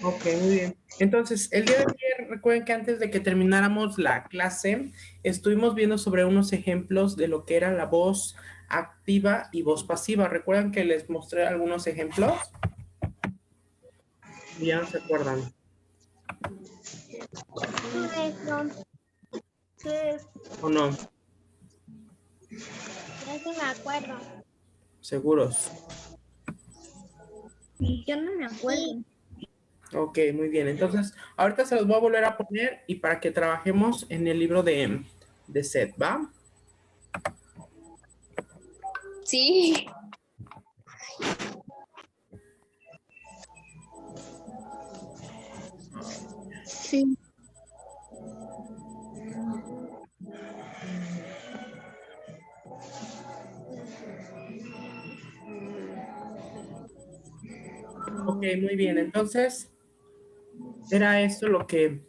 Ok, muy bien. Entonces, el día de ayer, recuerden que antes de que termináramos la clase, estuvimos viendo sobre unos ejemplos de lo que era la voz activa y voz pasiva. ¿Recuerdan que les mostré algunos ejemplos? Ya no se acuerdan. Maestro, sí, ¿O no? ya sí me acuerdo. Seguros. Yo no me acuerdo. Ok, muy bien. Entonces, ahorita se los voy a volver a poner y para que trabajemos en el libro de Seth, ¿va? Sí. Sí. Ok, muy bien. Entonces, era esto lo que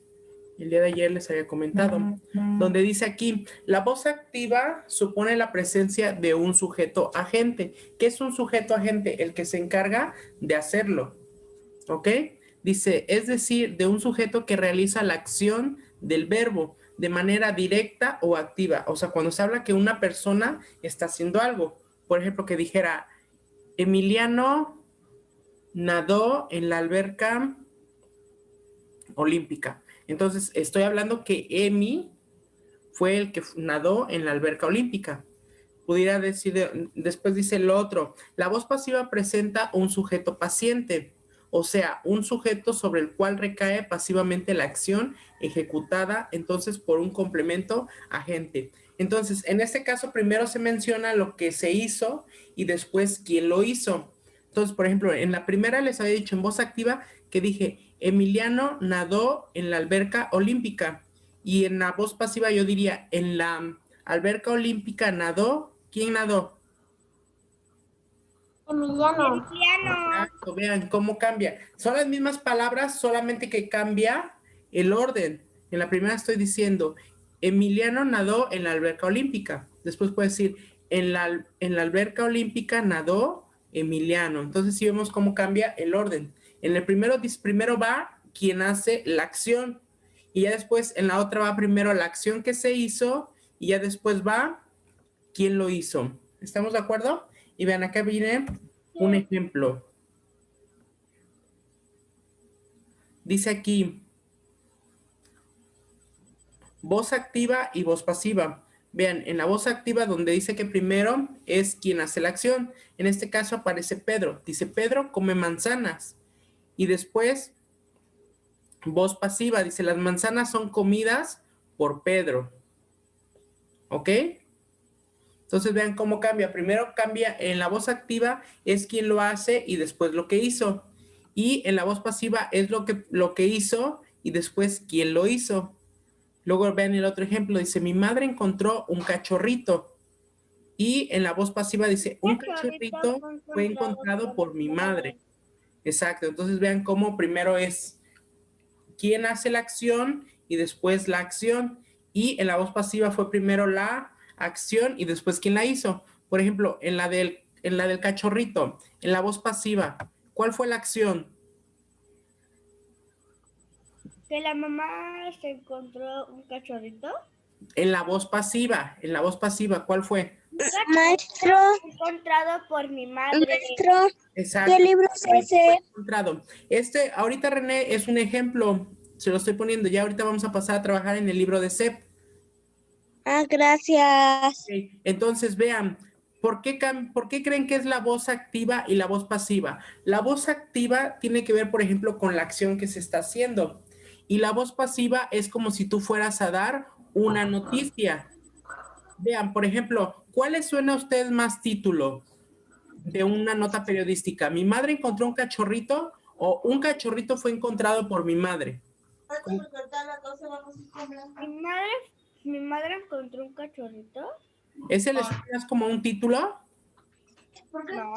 el día de ayer les había comentado, donde dice aquí, la voz activa supone la presencia de un sujeto agente. ¿Qué es un sujeto agente? El que se encarga de hacerlo, ¿ok? Dice, es decir, de un sujeto que realiza la acción del verbo de manera directa o activa. O sea, cuando se habla que una persona está haciendo algo, por ejemplo, que dijera, Emiliano nadó en la alberca olímpica. Entonces, estoy hablando que Emi fue el que nadó en la alberca olímpica. Pudiera decir, después dice lo otro, la voz pasiva presenta un sujeto paciente, o sea, un sujeto sobre el cual recae pasivamente la acción ejecutada, entonces, por un complemento agente. Entonces, en este caso, primero se menciona lo que se hizo y después quién lo hizo. Entonces, por ejemplo, en la primera les había dicho en voz activa que dije, Emiliano nadó en la alberca olímpica. Y en la voz pasiva yo diría, en la alberca olímpica nadó. ¿Quién nadó? Emiliano. Exacto, vean cómo cambia. Son las mismas palabras, solamente que cambia el orden. En la primera estoy diciendo, Emiliano nadó en la alberca olímpica. Después puedo decir, en la alberca olímpica nadó Emiliano. Entonces sí vemos cómo cambia el orden. En el primero va quien hace la acción. Y ya después en la otra va primero la acción que se hizo y ya después va quién lo hizo. ¿Estamos de acuerdo? Y vean, acá viene un ejemplo. Dice aquí, voz activa y voz pasiva. Vean, en la voz activa donde dice que primero es quien hace la acción. En este caso aparece Pedro. Dice, Pedro come manzanas. Y después, voz pasiva. Dice, las manzanas son comidas por Pedro. ¿Ok? Entonces vean cómo cambia. Primero cambia en la voz activa es quien lo hace y después lo que hizo. Y en la voz pasiva es lo que hizo y después quién lo hizo. Luego vean el otro ejemplo, dice, mi madre encontró un cachorrito. Y en la voz pasiva dice, un cachorrito fue encontrado por mi madre. Exacto, entonces vean cómo primero es quién hace la acción y después la acción. Y en la voz pasiva fue primero la acción y después quién la hizo. Por ejemplo, en la del cachorrito, en la voz pasiva, ¿cuál fue la acción? Que la mamá se encontró un cachorrito. En la voz pasiva, ¿cuál fue? Maestro, Encontrado por mi madre. maestro, Exacto. ¿qué libro es ese? Encontrado. Ahorita René es un ejemplo, se lo estoy poniendo, ya ahorita vamos a pasar a trabajar en el libro de Sep. Ah, gracias. Ok, entonces vean, ¿por qué creen que es la voz activa y la voz pasiva? La voz activa tiene que ver, por ejemplo, con la acción que se está haciendo. Y la voz pasiva es como si tú fueras a dar una noticia. Vean, por ejemplo, ¿cuál les suena a ustedes más título de una nota periodística? ¿Mi madre encontró un cachorrito o un cachorrito fue encontrado por mi madre? Mi madre encontró un cachorrito. ¿Ese les suena como un título? No.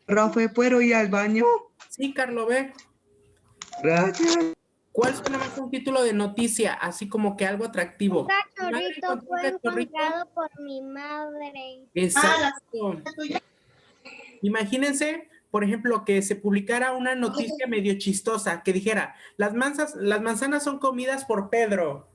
Profe, ¿puedo ir al baño? Sí, Carlo, ve. Gracias. ¿Cuál suena más un título de noticia? Así como que algo atractivo. Un Mi madre cachorrito encontró un fue cachorrito. encontrado por mi madre. Exacto. Imagínense por ejemplo, que se publicara una noticia medio chistosa que dijera, las manzanas son comidas por Pedro.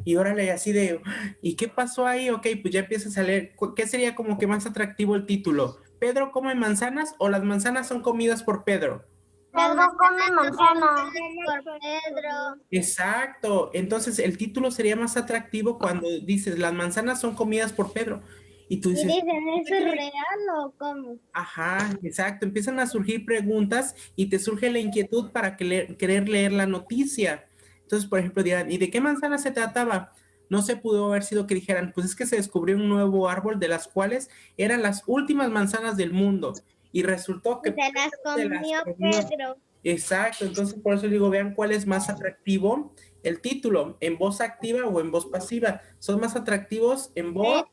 Y órale, así de, ¿y qué pasó ahí? Ok, pues ya empiezas a leer. ¿Qué sería como que más atractivo el título? ¿Pedro come manzanas o las manzanas son comidas por Pedro? Pedro come manzana. Por Pedro. Exacto. Entonces el título sería más atractivo cuando dices, las manzanas son comidas por Pedro. Y tú Y dices, dicen, ¿eso es real o cómo? ajá, exacto. Empiezan a surgir preguntas y te surge la inquietud para querer leer la noticia. Entonces, por ejemplo, dirán, ¿y de qué manzana se trataba? No se pudo haber sido que dijeran, pues es que se descubrió un nuevo árbol de las cuales eran las últimas manzanas del mundo. Y resultó que Se las Pedro se comió comió. Pedro. Exacto, entonces por eso digo, vean cuál es más atractivo el título, en voz activa o en voz pasiva. Son más atractivos en voz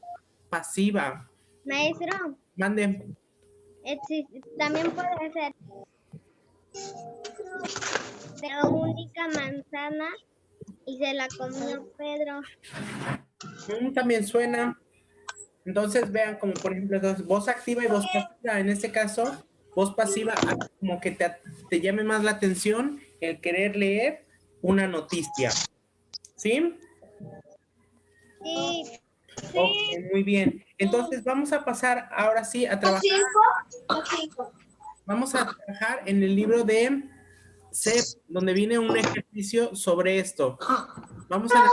pasiva. Maestro, Mande. también puede ser la única manzana y se la comió Pedro. También suena. Entonces vean como por ejemplo voz activa y voz pasiva. En este caso, voz pasiva como que te llame más la atención el querer leer una noticia. ¿Sí? Sí, Ok, muy bien. Entonces vamos a pasar ahora sí a trabajar. Vamos a trabajar en el libro de CEP, donde viene un ejercicio sobre esto. Vamos a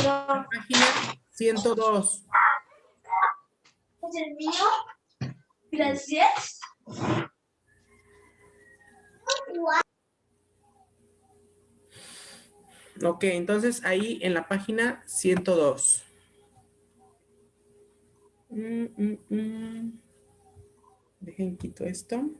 la página 102. ¿Es el mío? Gracias. Ok, entonces ahí en la página 102. Dejen quito esto.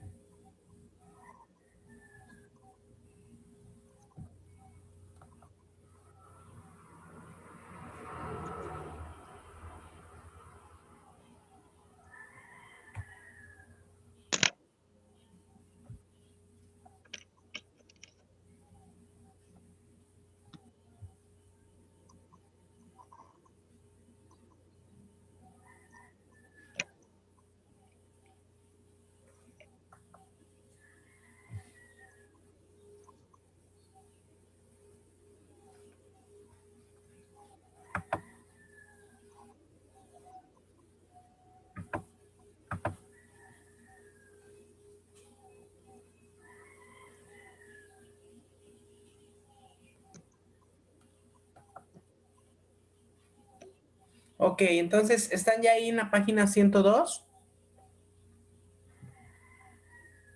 Ok, entonces, ¿están ya ahí en la página 102?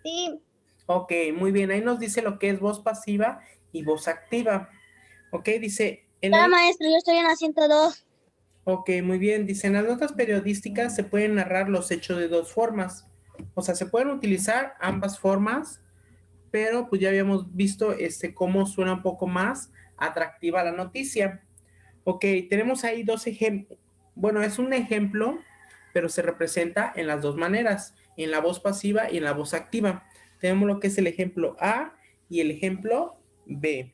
sí. Ok, muy bien. Ahí nos dice lo que es voz pasiva y voz activa. Ok, dice... Hola, maestro, yo estoy en la 102. Ok, muy bien. Dice, en las notas periodísticas se pueden narrar los hechos de dos formas. O sea, se pueden utilizar ambas formas, pero pues ya habíamos visto cómo suena un poco más atractiva la noticia. Ok, tenemos ahí dos ejemplos. Bueno, es un ejemplo, pero se representa en las dos maneras, en la voz pasiva y en la voz activa. Tenemos lo que es el ejemplo A y el ejemplo B.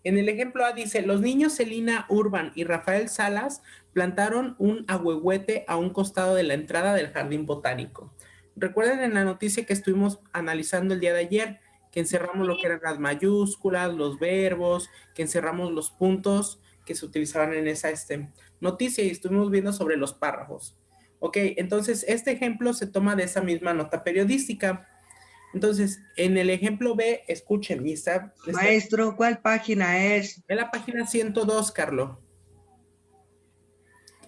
En el ejemplo A dice, los niños Celina Urban y Rafael Salas plantaron un ahuehuete a un costado de la entrada del jardín botánico. Recuerden en la noticia que estuvimos analizando el día de ayer, que encerramos lo que eran las mayúsculas, los verbos, que encerramos los puntos que se utilizaban en esa noticia y estuvimos viendo sobre los párrafos. Ok, entonces este ejemplo se toma de esa misma nota periodística. Entonces, en el ejemplo B, escuchen, y está Maestro, ¿cuál página es? en la página 102, Carlos.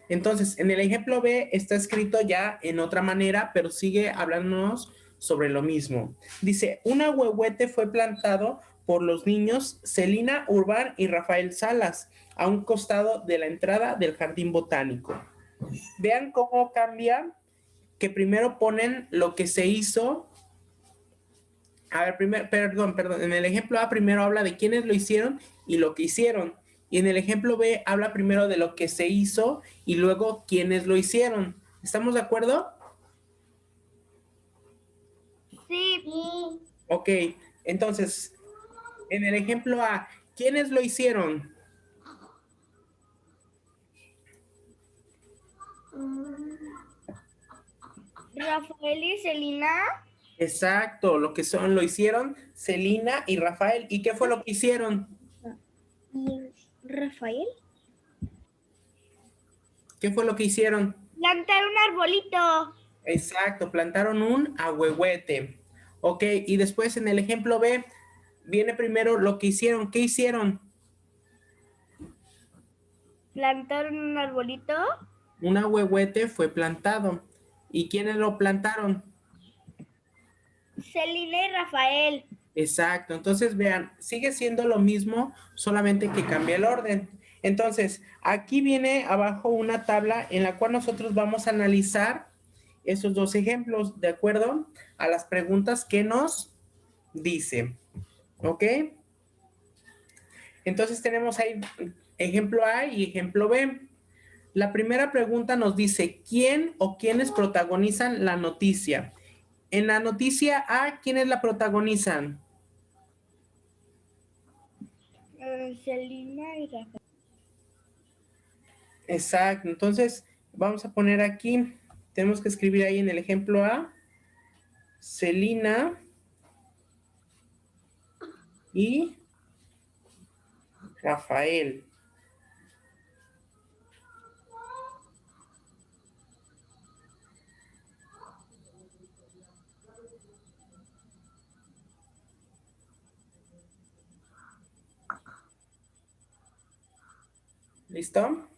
Entonces, en el ejemplo B está escrito ya en otra manera, pero sigue hablándonos sobre lo mismo. Dice, un ahuehuete fue plantado por los niños Celina Urbán y Rafael Salas a un costado de la entrada del jardín botánico. Vean cómo cambia, que primero ponen lo que se hizo. A ver, perdón, en el ejemplo A primero habla de quiénes lo hicieron y lo que hicieron. Y en el ejemplo B habla primero de lo que se hizo y luego quiénes lo hicieron. ¿Estamos de acuerdo? Sí. Ok, entonces, en el ejemplo A, ¿quiénes lo hicieron? Rafael y Celina. Exacto, lo hicieron Celina y Rafael. ¿Y qué fue lo que hicieron? ¿Y Rafael? ¿Qué fue lo que hicieron? Plantar un arbolito. Exacto, plantaron un ahuehuete. Ok, y después en el ejemplo B viene primero lo que hicieron. ¿Qué hicieron? Plantaron un arbolito. Un ahuehuete fue plantado. ¿Y quiénes lo plantaron? Celina y Rafael. Exacto, entonces vean, sigue siendo lo mismo, solamente que cambia el orden. Entonces, aquí viene abajo una tabla en la cual nosotros vamos a analizar esos dos ejemplos de acuerdo a las preguntas que nos dice. ¿Ok? Entonces tenemos ahí ejemplo A y ejemplo B. La primera pregunta nos dice, ¿quién o quiénes protagonizan la noticia? En la noticia A, ¿quiénes la protagonizan? Celina y Rafael. Exacto, entonces vamos a poner aquí, tenemos que escribir ahí en el ejemplo A, Celina y Rafael. ¿Listo?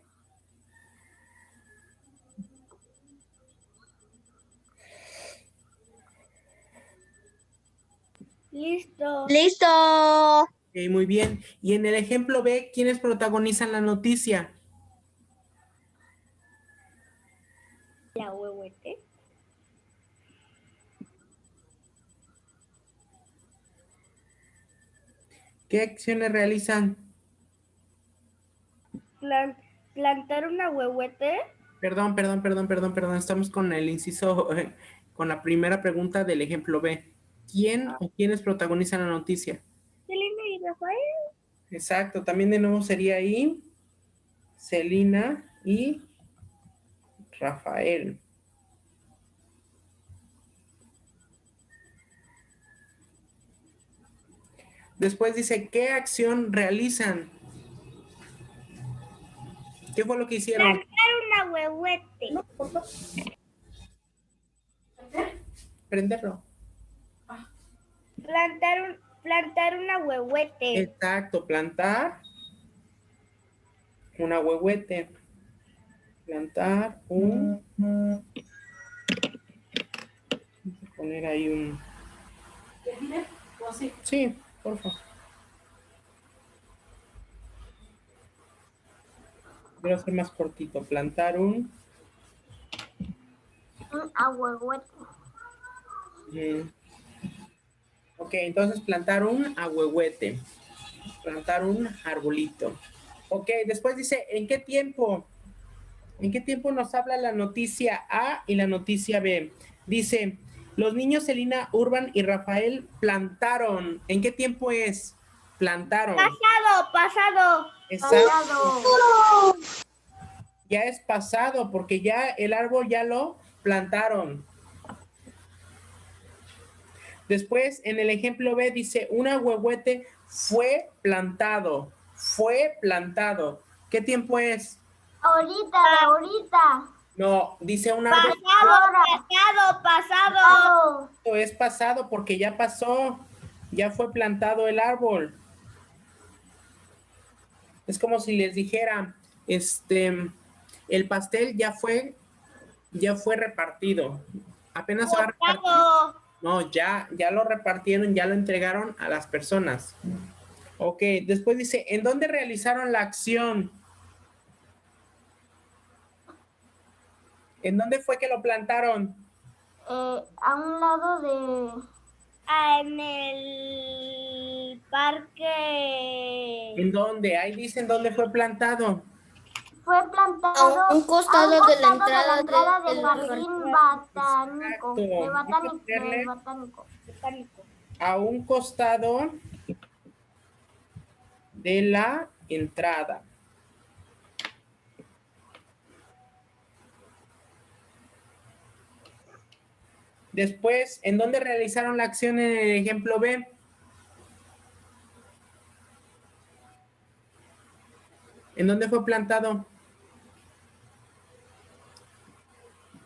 Listo. Listo. Ok, muy bien. Y en el ejemplo B, ¿quiénes protagonizan la noticia? La huehuete. ¿Qué acciones realizan? Plantar una huehuete. Perdón. Estamos con el inciso, con la primera pregunta del ejemplo B. ¿Quién o quiénes protagonizan la noticia? Celina y Rafael. Exacto, también de nuevo sería ahí Celina y Rafael. Después dice, ¿qué acción realizan? ¿Qué fue lo que hicieron? Plantar una huehuete. No, por favor. Prenderlo. Plantar una huehuete. Exacto, plantar un ahuehuete. Plantar un... Vamos a poner ahí un... Sí, por favor. Voy a hacer más cortito. Plantar un... Un ahuehuete. Ok, entonces plantar un ahuehuete. Plantar un arbolito. Ok, después dice, ¿en qué tiempo? ¿En qué tiempo nos habla la noticia A y la noticia B? Dice, los niños Celina, Urban y Rafael plantaron. ¿En qué tiempo es? Plantaron. Pasado. Exacto. Ya es pasado porque ya el árbol ya lo plantaron. Después, en el ejemplo B dice, un ahuehuete fue plantado. Fue plantado. ¿Qué tiempo es? Ahorita. No, dice un árbol. Pasado. Esto es pasado porque ya pasó. Ya fue plantado el árbol. Es como si les dijera, el pastel ya fue repartido. Apenas se va a repartir. No, ya lo repartieron, ya lo entregaron a las personas. Ok, después dice, ¿en dónde realizaron la acción? ¿En dónde fue que lo plantaron? A un lado de... En el parque. ¿En dónde? Ahí dicen dónde fue plantado. Fue plantado A un costado de la entrada del jardín botánico. Exacto. Del botánico. A un costado de la entrada. Después, ¿en dónde realizaron la acción en el ejemplo B? ¿En dónde fue plantado?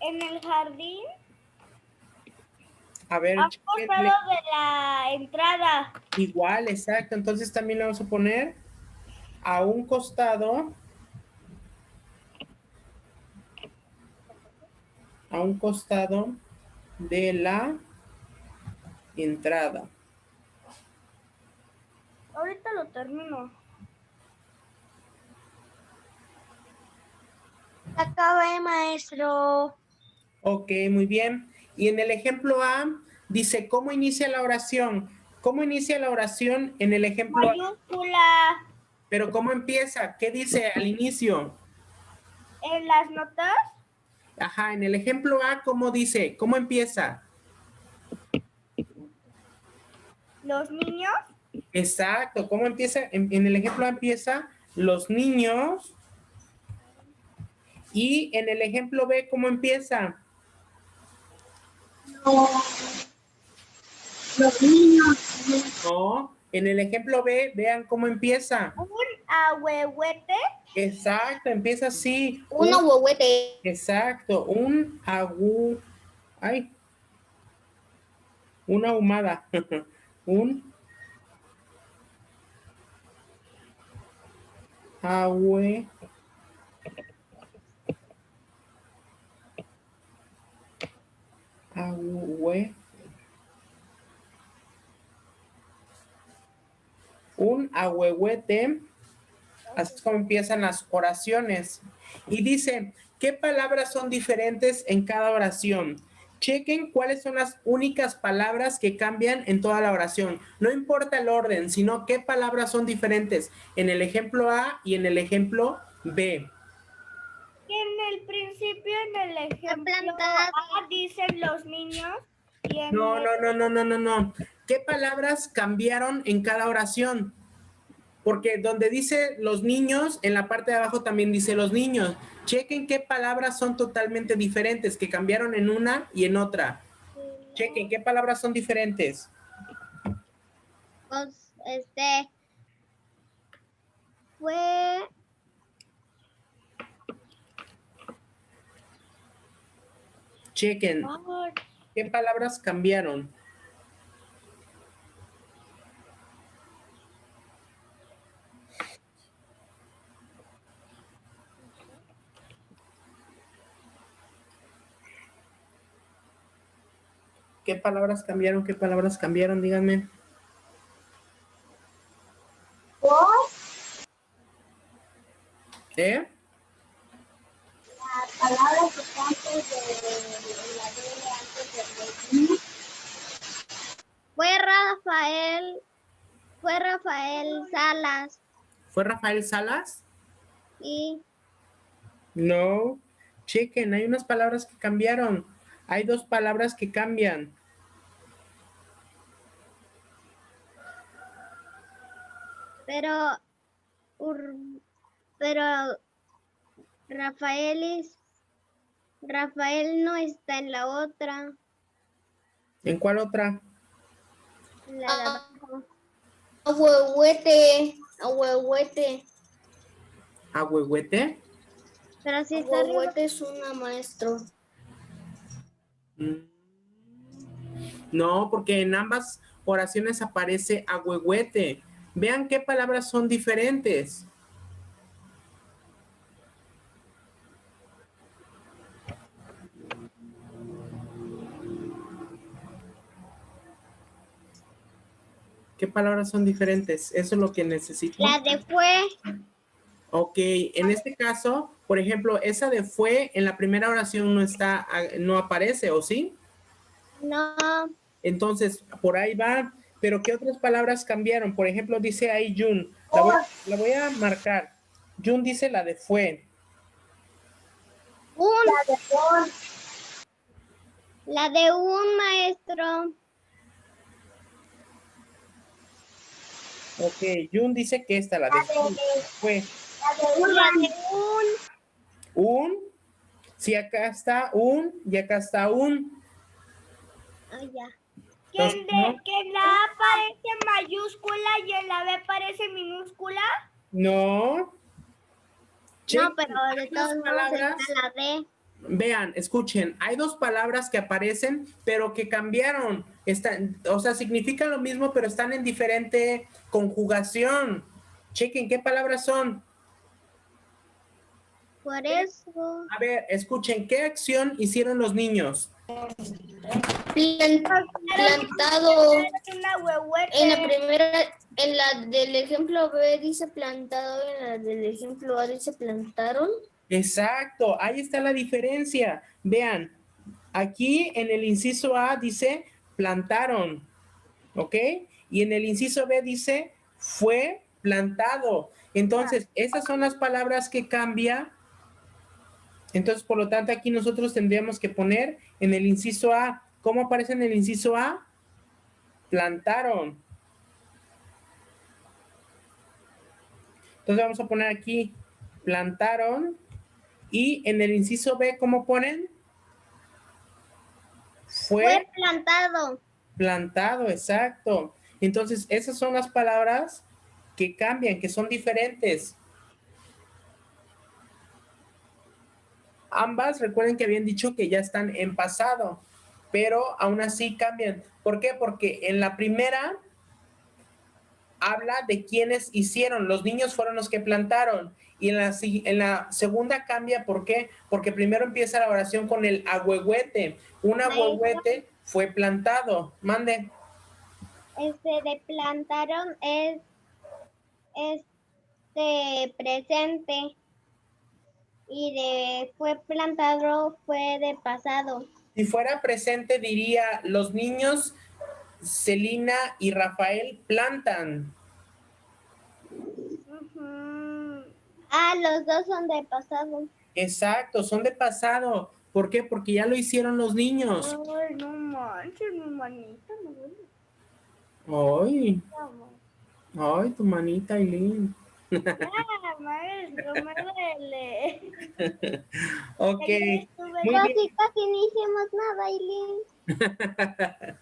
En el jardín, A ver, a un chéquenle. costado de la entrada. Igual, exacto. Entonces también le vamos a poner a un costado. A un costado de la entrada. Ahorita lo termino. Acabé, maestro. Ok, muy bien. Y en el ejemplo A dice, ¿cómo inicia la oración? ¿Cómo inicia la oración en el ejemplo A? Mayúscula. Pero ¿cómo empieza? ¿Qué dice al inicio? En las notas, Ajá, en el ejemplo A, ¿cómo dice? ¿Cómo empieza? los niños Exacto, ¿cómo empieza? En el ejemplo A empieza los niños. Y en el ejemplo B, ¿cómo empieza? Los niños. No, en el ejemplo B, vean cómo empieza. un ahuehuete, Exacto, empieza así. un ahuehuete, Exacto, ay, una ahumada. Un ahue, ahue, un ahuehuete. Así es como empiezan las oraciones. Y dice, ¿qué palabras son diferentes en cada oración? Chequen cuáles son las únicas palabras que cambian en toda la oración. No importa el orden, sino qué palabras son diferentes en el ejemplo A y en el ejemplo B. que en el principio, en el ejemplo plantada. A, dicen los niños. Y en No, el- no. ¿Qué palabras cambiaron en cada oración? Porque donde dice los niños, en la parte de abajo también dice los niños. Chequen qué palabras son totalmente diferentes, que cambiaron en una y en otra. Chequen qué palabras son diferentes. Pues, fue Chequen qué palabras cambiaron. ¿Qué palabras cambiaron? ¿Qué palabras cambiaron? Díganme. ¿Eh? Las palabras que están antes de la D, antes de los. fue Rafael Salas ¿Fue Rafael Salas? y No. Chequen, hay unas palabras que cambiaron. Hay dos palabras que cambian. pero pero Rafael no está en la otra, ¿En cuál otra? en la de abajo. Ahuehuete, ahuehuete. ¿Ahuehuete? Pero sí está arriba. Ahuehuete es una maestro. No, porque en ambas oraciones aparece ahuehuete. Vean qué palabras son diferentes. ¿Qué palabras son diferentes? Eso es lo que necesito. La de fue, Ok, en este caso, por ejemplo, esa de fue en la primera oración no aparece, ¿o sí? no, Entonces, por ahí va. Pero ¿qué otras palabras cambiaron? Por ejemplo, dice ahí Jun. La voy a marcar. Jun dice la de fue. la de un maestro, Ok, Jun dice que esta, la de fue. la de un, Un. Sí, acá está un y acá está un. Ah, ya. Que Entonces, ¿no? que en la A parece mayúscula y en la B parece minúscula. No. No, Chequen, pero de hay dos todos modos palabras. está la D. Vean, escuchen, hay dos palabras que aparecen, pero que cambiaron. O sea, significan lo mismo, pero están en diferente conjugación. Chequen, ¿qué palabras son? Por eso. A ver, escuchen, ¿qué acción hicieron los niños? Plantado. Una huehuete. En la primera, en la del ejemplo B dice plantado, en la del ejemplo A dice plantaron. Exacto, ahí está la diferencia. Vean, aquí en el inciso A dice plantaron, ¿ok? Y en el inciso B dice fue plantado. Entonces, esas son las palabras que cambia. Entonces, por lo tanto, aquí nosotros tendríamos que poner en el inciso A. ¿Cómo aparece en el inciso A? Plantaron. Entonces vamos a poner aquí plantaron. Y en el inciso B, ¿cómo ponen? Fue plantado. Plantado, exacto. Entonces, esas son las palabras que cambian, que son diferentes. Ambas, recuerden que habían dicho que ya están en pasado, pero aún así cambian. ¿Por qué? Porque en la primera habla de quienes hicieron, los niños fueron los que plantaron. Y en la segunda cambia, ¿por qué? Porque primero empieza la oración con el agüehuete. Un agüehuete fue plantado. Mande. De plantaron es presente y de fue plantado fue de pasado. Si fuera presente diría, los niños Celina y Rafael plantan. Ah, los dos son de pasado. Exacto, son de pasado. ¿Por qué? Porque ya lo hicieron los niños. Ay, no manches, mi manita me duele. Ay, ay, tu manita, Aileen. Ah, maestro, me duele. Ok, muy Casi, bien. casi no hicimos nada, Aileen.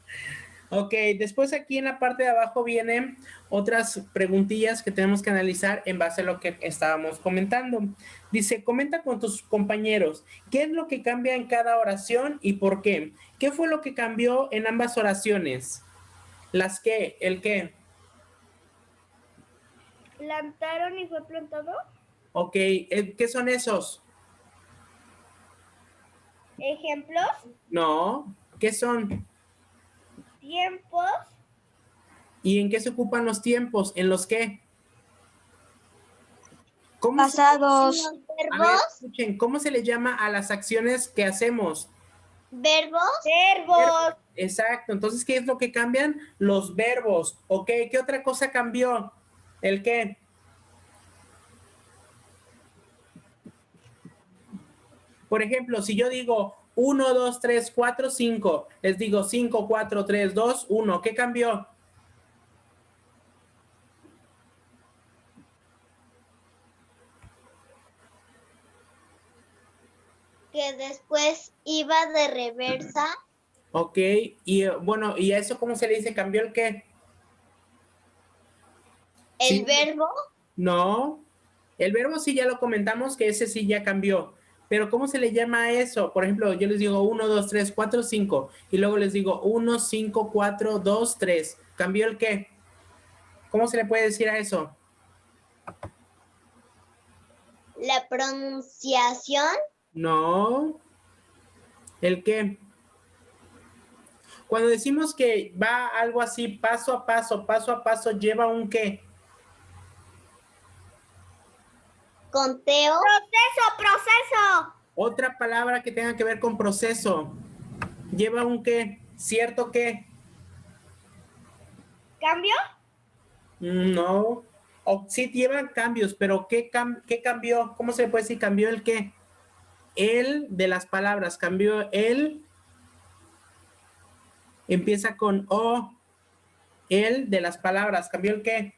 Ok, después aquí en la parte de abajo vienen otras preguntillas que tenemos que analizar en base a lo que estábamos comentando. Dice, comenta con tus compañeros, ¿qué es lo que cambia en cada oración y por qué? ¿Qué fue lo que cambió en ambas oraciones? ¿Las qué? ¿El qué? ¿Plantaron y fue plantado? Ok, ¿qué son esos? ¿Ejemplos? No, ¿qué son? ¿Tiempos? ¿Y en qué se ocupan los tiempos? ¿En los qué? ¿Cómo Pasados. a ver, escuchen, ¿cómo se le llama a las acciones que hacemos? Verbos. Verbos. Exacto, entonces, ¿qué es lo que cambian? Los verbos, ¿ok? ¿Qué otra cosa cambió? ¿El qué? Por ejemplo, si yo digo 1, 2, 3, 4, 5, les digo 5, 4, 3, 2, 1, ¿qué cambió? Que después iba de reversa. Ok, y bueno, ¿y a eso cómo se le dice? ¿Cambió el qué? El Sí. verbo. No, el verbo sí ya lo comentamos, que ese sí ya cambió. Pero ¿cómo se le llama a eso? Por ejemplo, yo les digo 1, 2, 3, 4, 5. Y luego les digo 1, 5, 4, 2, 3. ¿Cambió el qué? ¿Cómo se le puede decir a eso? La pronunciación. No. ¿El qué? Cuando decimos que va algo así paso a paso, lleva un qué. Conteo. Proceso. Otra palabra que tenga que ver con proceso. Lleva un qué. ¿Cierto qué? ¿Cambio? No. O sí llevan cambios, pero ¿qué cambió? ¿Cómo se puede decir? ¿Cambió el qué? El de las palabras. Cambió el. Empieza con O. El de las palabras. ¿Cambió el qué?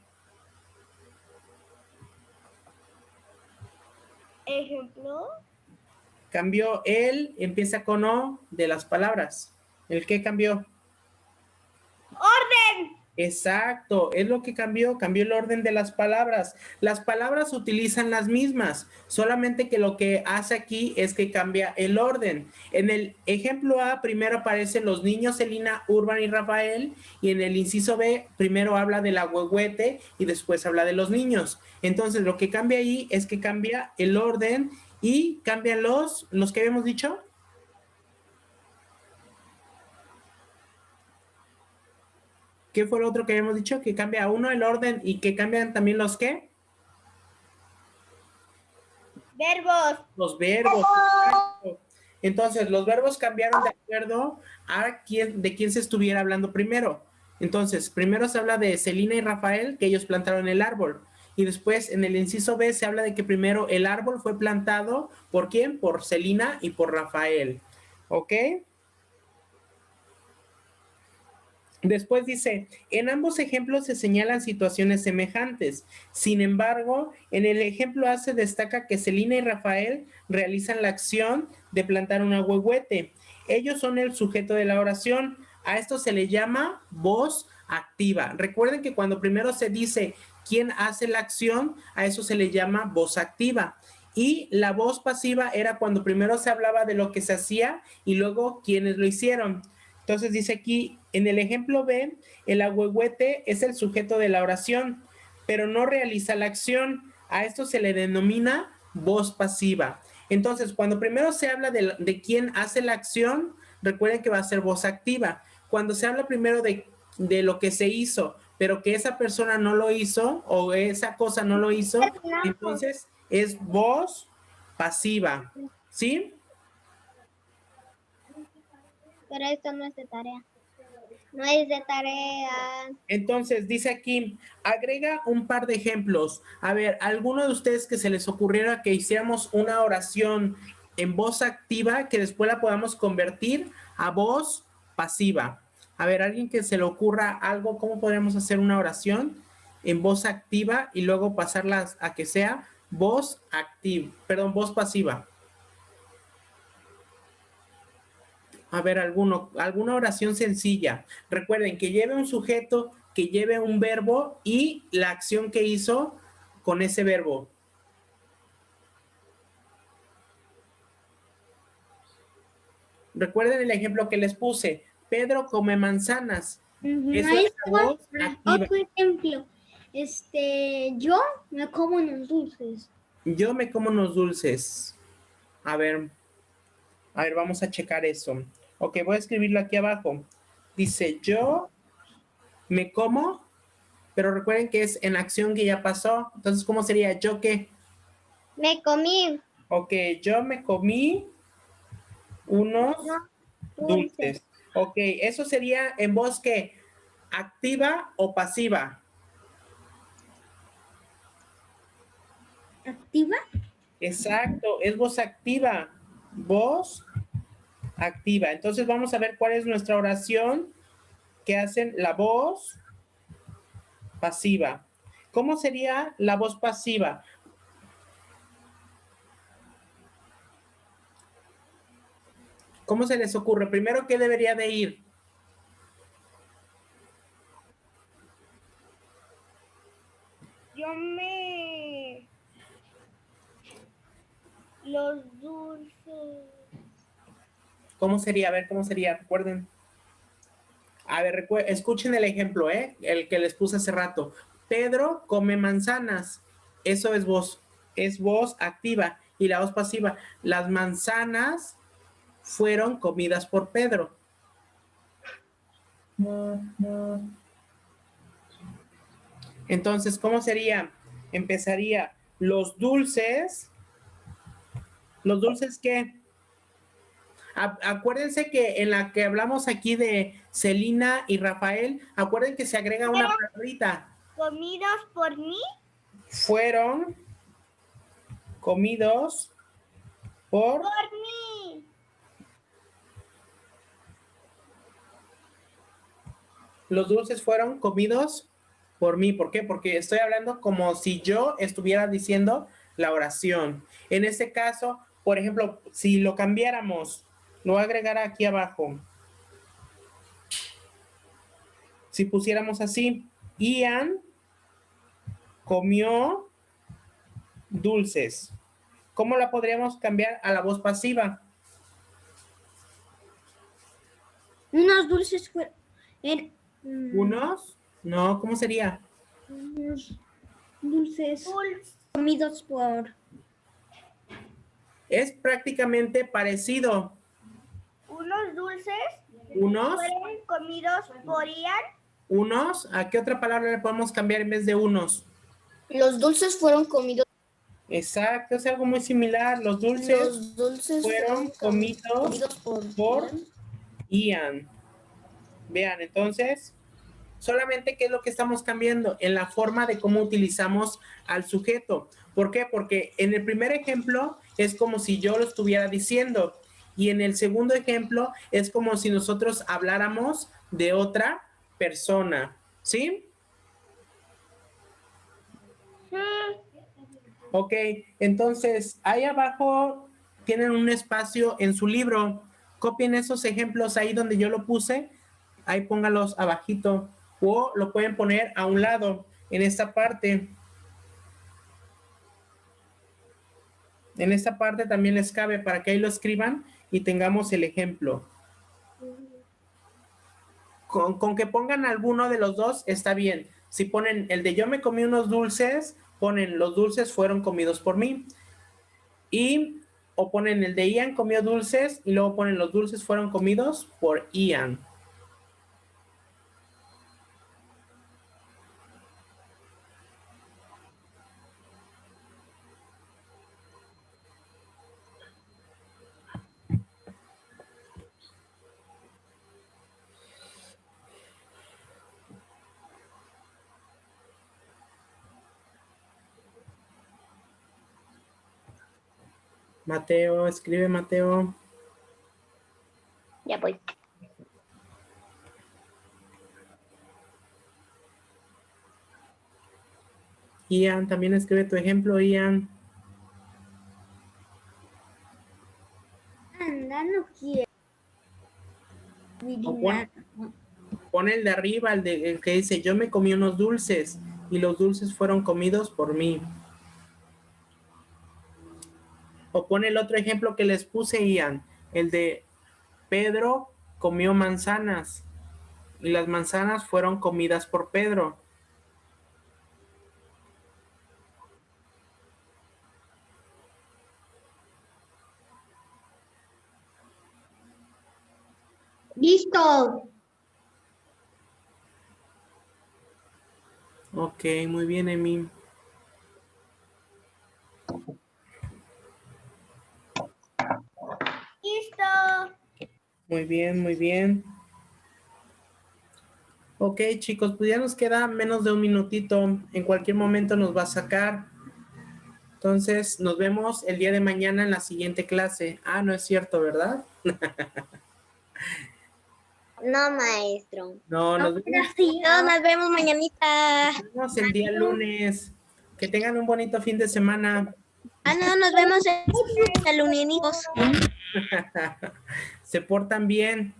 ¿Ejemplo? Cambió el. Empieza con O de las palabras. ¿El qué cambió? Exacto, es lo que cambió el orden de las palabras. Las palabras utilizan las mismas, solamente que lo que hace aquí es que cambia el orden. En el ejemplo A primero aparecen los niños Celina, Urban y Rafael, y en el inciso B primero habla del ahuehuete y después habla de los niños. Entonces lo que cambia ahí es que cambia el orden y cambian los que habíamos dicho. ¿Qué fue lo otro que habíamos dicho? Que cambia uno el orden y que cambian también los ¿qué? Verbos. Los verbos. Exacto. Entonces, los verbos cambiaron de acuerdo a de quién se estuviera hablando primero. Entonces, primero se habla de Celina y Rafael, que ellos plantaron el árbol. Y después, en el inciso B, se habla de que primero el árbol fue plantado, ¿por quién? Por Celina y por Rafael. ¿Ok? Después dice, en ambos ejemplos se señalan situaciones semejantes. Sin embargo, en el ejemplo A se destaca que Celina y Rafael realizan la acción de plantar un ahuehuete. Ellos son el sujeto de la oración. A esto se le llama voz activa. Recuerden que cuando primero se dice quién hace la acción, a eso se le llama voz activa. Y la voz pasiva era cuando primero se hablaba de lo que se hacía y luego quiénes lo hicieron. Entonces dice aquí, en el ejemplo B, el ahuehuete es el sujeto de la oración, pero no realiza la acción. A esto se le denomina voz pasiva. Entonces, cuando primero se habla de quién hace la acción, recuerden que va a ser voz activa. Cuando se habla primero de lo que se hizo, pero que esa persona no lo hizo o esa cosa no lo hizo, entonces es voz pasiva. ¿Sí? Pero esto no es de tarea. No es de tarea. Entonces, dice aquí, agrega un par de ejemplos. A ver, ¿alguno de ustedes que se les ocurriera que hiciéramos una oración en voz activa que después la podamos convertir a voz pasiva? A ver, ¿alguien que se le ocurra algo? ¿Cómo podríamos hacer una oración en voz activa y luego pasarla a que sea voz activa, perdón, voz pasiva? A ver, alguna oración sencilla. Recuerden que lleve un sujeto, que lleve un verbo y la acción que hizo con ese verbo. Recuerden el ejemplo que les puse. Pedro come manzanas. Eso es la voz activa. Otro ejemplo. Yo me como unos dulces. Yo me como unos dulces. A ver, vamos a checar eso. Ok, voy a escribirlo aquí abajo. Dice, yo me como, pero recuerden que es en acción que ya pasó. Entonces, ¿cómo sería? ¿Yo qué? Me comí Ok, yo me comí unos dulces. Ok, eso sería en voz ¿qué? ¿Activa o pasiva? ¿Activa? Exacto, es voz activa. Voz activa. Entonces vamos a ver cuál es nuestra oración que hacen la voz pasiva. ¿Cómo sería la voz pasiva? ¿Cómo se les ocurre? Primero, ¿qué debería de ir? Los dulces. ¿Cómo sería? A ver, ¿cómo sería? Recuerden. A ver, escuchen el ejemplo, el que les puse hace rato. Pedro come manzanas. Eso es voz activa. Y la voz pasiva. Las manzanas fueron comidas por Pedro. Entonces, ¿cómo sería? Empezaría los dulces. ¿Los dulces qué? Acuérdense que en la que hablamos aquí de Celina y Rafael, acuérdense que se agrega una palabrita. ¿Comidos por mí? Fueron comidos por mí. los dulces fueron comidos por mí. ¿Por qué? Porque estoy hablando como si yo estuviera diciendo la oración. En este caso, por ejemplo, si lo cambiáramos, lo voy a agregar aquí abajo. Si pusiéramos así, Ian comió dulces. ¿Cómo la podríamos cambiar a la voz pasiva? Unos dulces fueron. ¿Unos? No, ¿cómo sería? Unos dulces comidos por. Es prácticamente parecido. Unos dulces ¿Unos? fueron comidos por Ian. ¿Unos? ¿A qué otra palabra le podemos cambiar en vez de unos? Los dulces fueron comidos. Exacto, es algo muy similar. Los dulces Los dulces fueron comidos por Ian. Vean, entonces, solamente qué es lo que estamos cambiando en la forma de cómo utilizamos al sujeto. ¿Por qué? Porque en el primer ejemplo es como si yo lo estuviera diciendo y en el segundo ejemplo es como si nosotros habláramos de otra persona, ¿sí? Ok, entonces ahí abajo tienen un espacio en su libro. Copien esos ejemplos ahí donde yo lo puse. Ahí póngalos abajito. O lo pueden poner a un lado, en esta parte. En esta parte también les cabe para que ahí lo escriban y tengamos el ejemplo. Con que pongan alguno de los dos está bien. Si ponen el de yo me comí unos dulces, ponen los dulces fueron comidos por mí. O ponen el de Ian comió dulces y luego ponen los dulces fueron comidos por Ian. Mateo, escribe Mateo. Ya voy. Ian, también escribe tu ejemplo, Ian. Anda, no quiero. O pon el de arriba, el que dice yo me comí unos dulces y los dulces fueron comidos por mí. O pon el otro ejemplo que les puse, Ian, el de Pedro comió manzanas y las manzanas fueron comidas por Pedro. Listo. Ok, muy bien, Emi. Listo. Muy bien, muy bien. Ok, chicos, pues ya nos queda menos de un minutito. En cualquier momento nos va a sacar. Entonces, nos vemos el día de mañana en la siguiente clase. Ah, no es cierto, ¿verdad? No, maestro. No, nos Nos vemos mañanita. vemos el día lunes. Que tengan un bonito fin de semana. Ah, no, nos vemos el lunes. Se portan bien.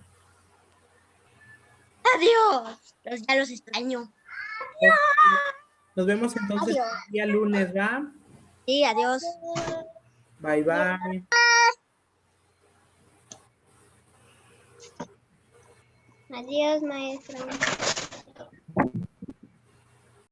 Adiós. Ya los extraño. Nos vemos entonces el día lunes, ¿va? Sí, adiós. Bye, bye. Adiós, maestro.